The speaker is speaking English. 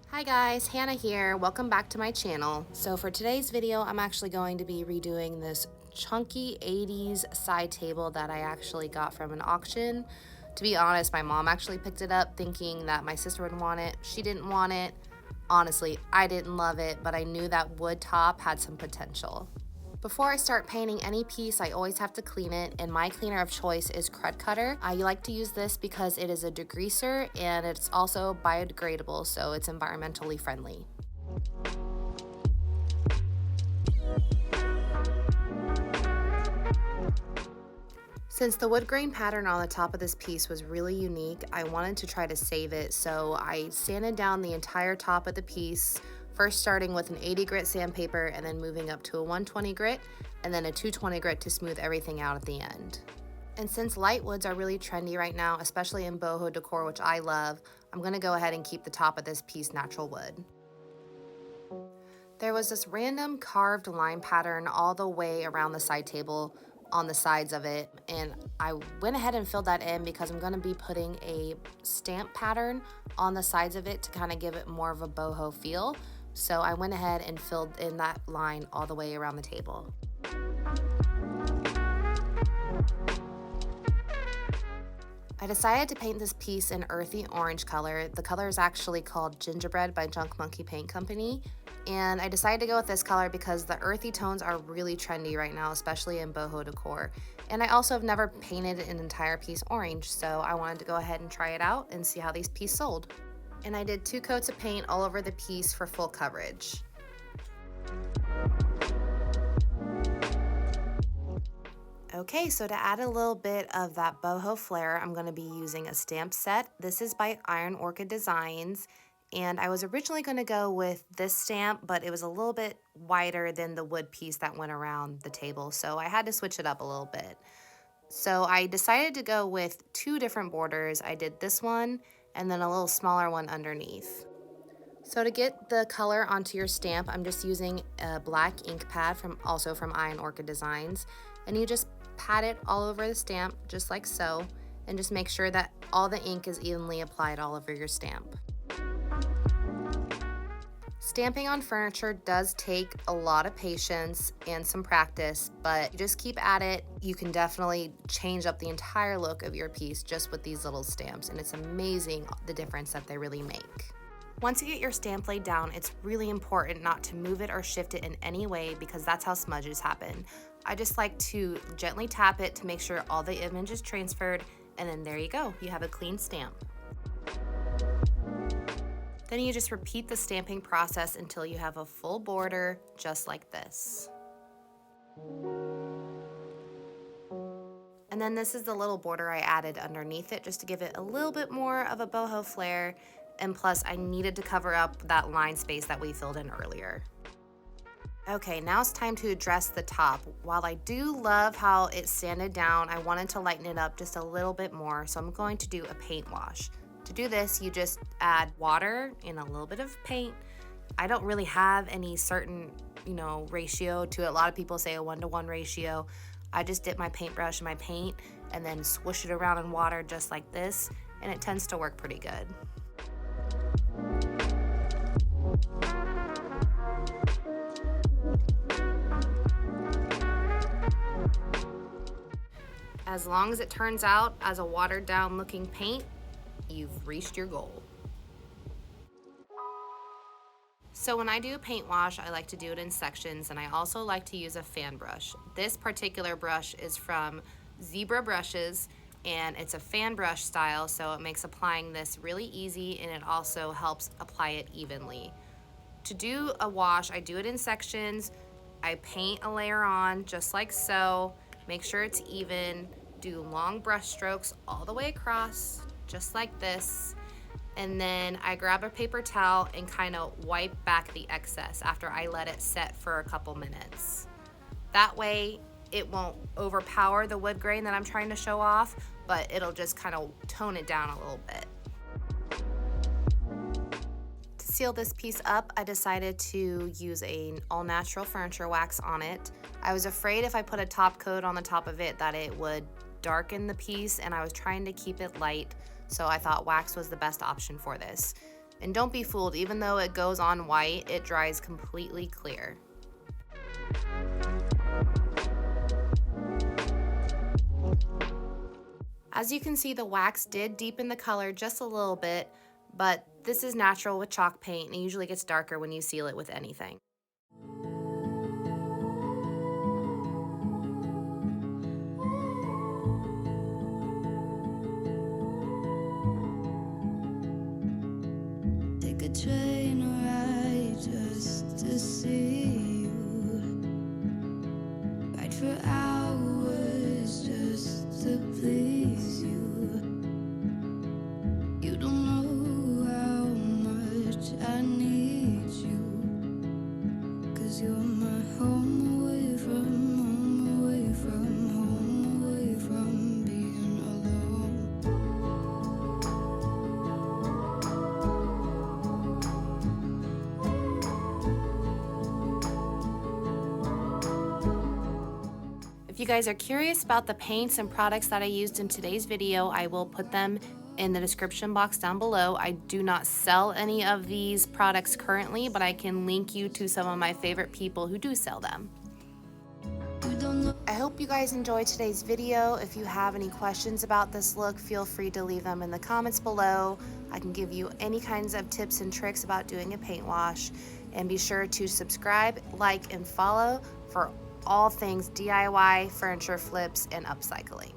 Hi guys, Hannah here. Welcome back to my channel. So for today's video, I'm actually going to be redoing this chunky 80s side table that I actually got from an auction. To be honest, my mom actually picked it up thinking that my sister would want it. She didn't want it. Honestly, I didn't love it, but I knew that wood top had some potential. Before I start painting any piece, I always have to clean it, and my cleaner of choice is Crud Cutter. I like to use this because it is a degreaser and it's also biodegradable, so it's environmentally friendly. Since the wood grain pattern on the top of this piece was really unique, I wanted to try to save it, so I sanded down the entire top of the piece, first starting with an 80 grit sandpaper and then moving up to a 120 grit and then a 220 grit to smooth everything out at the end. And since light woods are really trendy right now, especially in boho decor, which I love, I'm going to go ahead and keep the top of this piece natural wood. There was this random carved line pattern all the way around the side table on the sides of it, and I went ahead and filled that in because I'm going to be putting a stamp pattern on the sides of it to kind of give it more of a boho feel. So I went ahead and filled in that line all the way around the table. I decided to paint this piece in earthy orange color. The color is actually called Gingerbread by Junk Monkey Paint Company. And I decided to go with this color because the earthy tones are really trendy right now, especially in boho decor. And I also have never painted an entire piece orange, so I wanted to go ahead and try it out and see how these pieces sold. And I did 2 coats of paint all over the piece for full coverage. Okay, so to add a little bit of that boho flair, I'm going to be using a stamp set. This is by Iron Orchid Designs, and I was originally going to go with this stamp, but it was a little bit wider than the wood piece that went around the table, so I had to switch it up a little bit. So I decided to go with 2 different borders. I did this one and then a little smaller one underneath. So to get the color onto your stamp, I'm just using a black ink pad from Iron Orchid Designs, and you just pat it all over the stamp just like so, and just make sure that all the ink is evenly applied all over your stamp. Stamping on furniture does take a lot of patience and some practice, but just keep at it. You can definitely change up the entire look of your piece just with these little stamps, and it's amazing the difference that they really make. Once you get your stamp laid down, it's really important not to move it or shift it in any way because that's how smudges happen. I just like to gently tap it to make sure all the image is transferred, and then there you go, you have a clean stamp. Then you just repeat the stamping process until you have a full border just like this. And then this is the little border I added underneath it just to give it a little bit more of a boho flair, and plus I needed to cover up that line space that we filled in earlier. Okay, now it's time to address the top. While I do love how it sanded down, I wanted to lighten it up just a little bit more, so I'm going to do a paint wash. To do this, you just add water and a little bit of paint. I don't really have any certain, ratio to it. A lot of people say a 1-to-1 ratio. I just dip my paintbrush in my paint and then swoosh it around in water just like this, and it tends to work pretty good. As long as it turns out as a watered down looking paint, you've reached your goal. So when I do a paint wash, I like to do it in sections, and I also like to use a fan brush. This particular brush is from Zibra brushes, and it's a fan brush style, so it makes applying this really easy, and it also helps apply it evenly. To do a wash, I do it in sections. I paint a layer on just like so. Make sure it's even. Do long brush strokes all the way across, just like this. And then I grab a paper towel and kind of wipe back the excess after I let it set for a couple minutes. That way it won't overpower the wood grain that I'm trying to show off, but it'll just kind of tone it down a little bit. To seal this piece up, I decided to use an all-natural furniture wax on it. I was afraid if I put a top coat on the top of it that it would darken the piece, and I was trying to keep it light, so I thought wax was the best option for this. And don't be fooled, even though it goes on white, it dries completely clear. As you can see, the wax did deepen the color just a little bit, but this is natural with chalk paint, and it usually gets darker when you seal it with anything. Take a train ride just to see you. Ride for hours just to please you. You don't know how much I need you, 'cause you're my home away from home, away from home, away from being alone. If you guys are curious about the paints and products that I used in today's video, I will put them in the description box down below. I do not sell any of these products currently, but I can link you to some of my favorite people who do sell them. I hope you guys enjoyed today's video. If you have any questions about this look, feel free to leave them in the comments below. I can give you any kinds of tips and tricks about doing a paint wash. And be sure to subscribe, like, and follow for all things DIY, furniture flips, and upcycling.